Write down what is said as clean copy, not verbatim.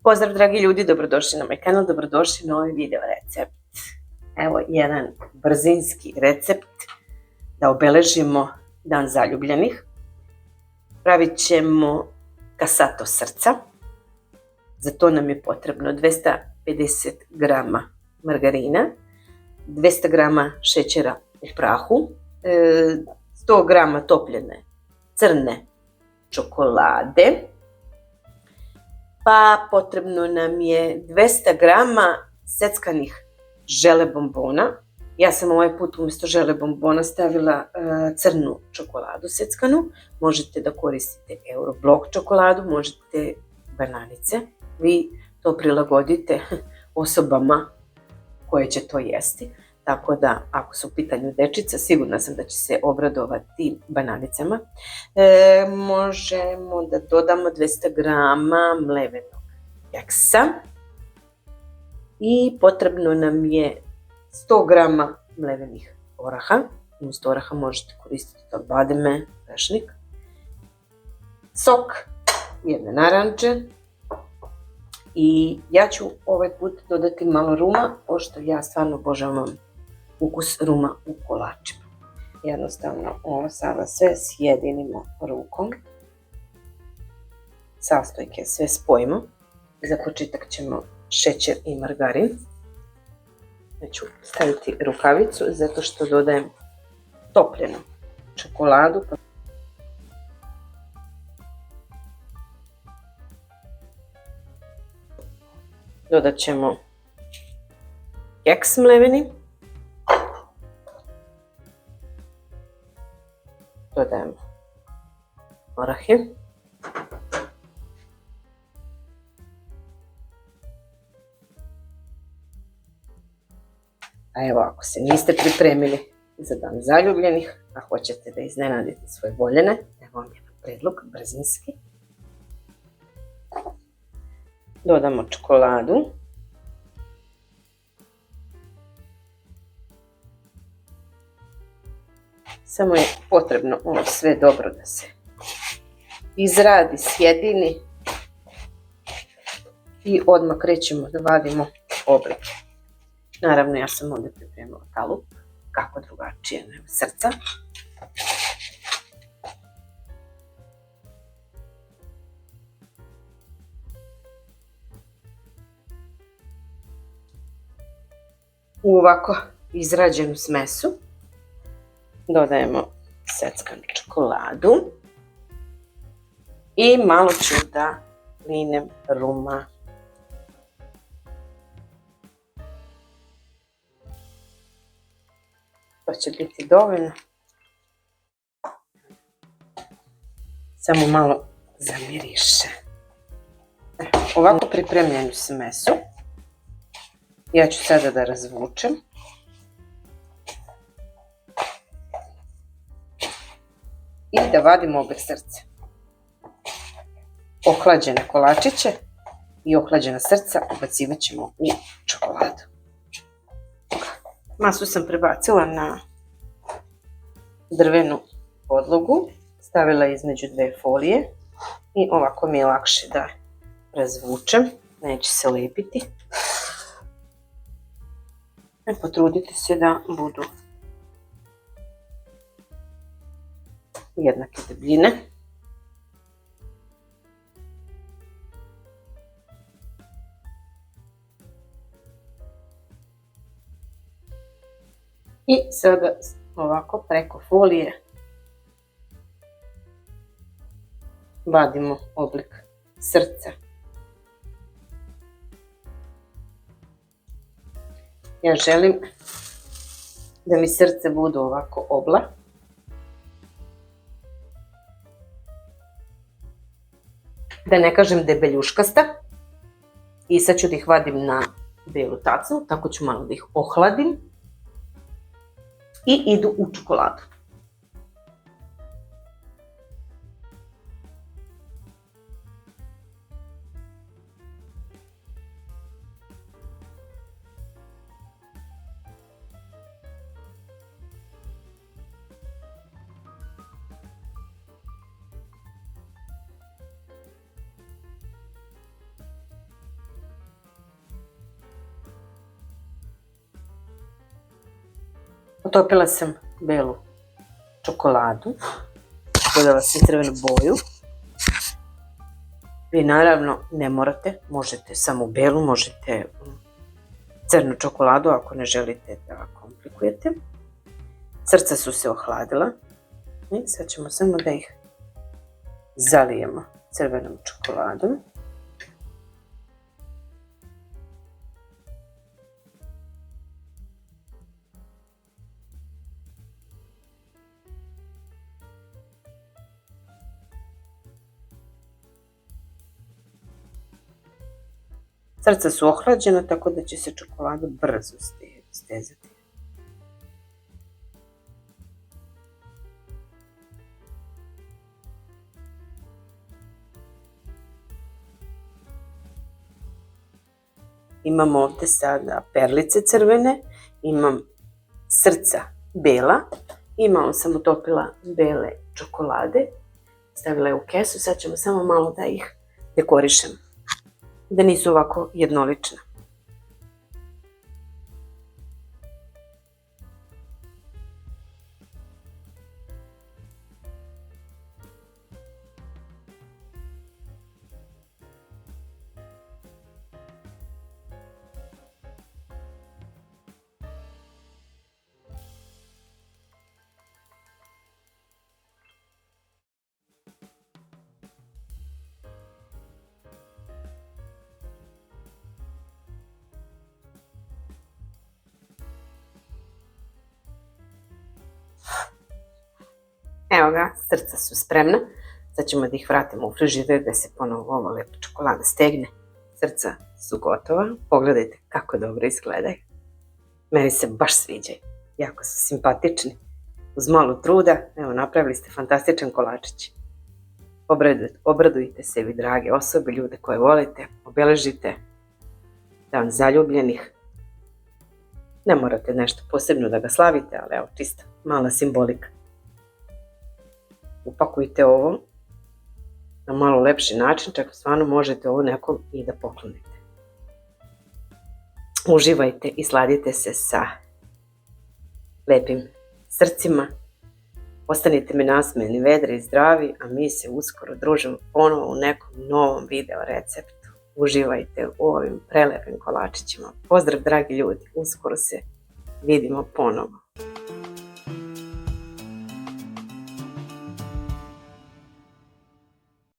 Pozdrav dragi ljudi, dobrodošli na moj kanal, dobrodošli na ovaj video recept. Evo jedan brzinski recept da obeležimo dan zaljubljenih. Pravit ćemo casato srca. Za to nam je potrebno 250 g margarina, 200 g šećera u prahu, 100 g topljene crne čokolade, pa potrebno nam je 200 g seckanih žele bombona. Ja sam ovaj put umjesto žele bombona stavila crnu čokoladu seckanu. Možete da koristite Euroblok čokoladu, možete bananice. Vi to prilagodite osobama koje će to jesti. Tako da, ako su u pitanju dečica, sigurna sam da će se obradovati bananicama. Možemo da dodamo 200 g mlevenog keksa i potrebno nam je 100 g mlevenih oraha. Umjesto oraha možete koristiti od bademe, prešnik, sok jedne naranče i ja ću ovaj put dodati malo ruma, pošto ja stvarno obožavam ukus ruma u kolačima. Jednostavno ovo sada sve sjedinimo rukom, sastojke sve spojimo. Za početak ćemo šećer i margarin. Ja ću staviti rukavicu zato što dodajem topljenu čokoladu. Dodat ćemo keks mleveni. Dodajemo orahe. A evo, ako se niste pripremili za dan zaljubljenih, a hoćete da iznenadite svoje voljene, evo vam jedan predlog, brzinski. Dodamo čokoladu. Samo je potrebno ovo sve dobro da se izradi, sjedini i odmah krećemo da vadimo oblik. Naravno, ja sam ovdje pripremila kalup, kako drugačije nego srca. U ovako izrađenu smesu dodajemo seckanu čokoladu i malo ću da linem ruma. To će biti dovoljno. Samo malo zamiriše. Ovako pripremljenu smesu ja ću sada da razvučem. I da vadim oblik srca. Ohlađene kolačiće i ohlađena srca ubacivat ćemo u čokoladu. Masu sam prebacila na drvenu podlogu, stavila između dve folije i ovako mi je lakše da razvučem, neće se lepiti. Potrudite se da budu jednake debljine. I sada ovako preko folije vadimo oblik srca. Ja želim da mi srce budu ovako obla. Da ne kažem debeljuškasta. I sad ću da ih vadim na belu tacnu, tako ću malo da ih ohladim. I idu u čokoladu. Otopila sam belu čokoladu, dodala sam crvenu boju. Vi naravno ne morate, možete samo belu, možete crnu čokoladu ako ne želite da komplikujete. Srca su se ohladila i sad ćemo samo da ih zalijemo crvenom čokoladom. Srca su ohlađena, tako da će se čokolada brzo stezati. Imam ovdje sada perlice crvene, imam srca bela i malo sam utopila bele čokolade. Stavila je u kesu, sad ćemo samo malo da ih dekorišem, da nisu ovako jednolična. Evo ga, srca su spremna. Sad ćemo da ih vratimo u frižider da se ponovo ova lepa čokolada stegne. Srca su gotova. Pogledajte kako dobro izgledaju. Meni se baš sviđaju. Jako su simpatični. Uz malo truda, evo, napravili ste fantastičan kolačić. Obradujte se vi, drage osobe, ljude koje volite. Obeležite dan zaljubljenih. Ne morate nešto posebno da ga slavite, ali evo, čista mala simbolika. Upakujte ovo na malo lepši način, čak stvarno možete ovo nekom i da poklonite. Uživajte i sladite se sa lepim srcima. Ostanite mi nasmejani, vedri i zdravi, a mi se uskoro družimo ponovo u nekom novom video receptu. Uživajte u ovim prelepim kolačićima. Pozdrav, dragi ljudi, uskoro se vidimo ponovo.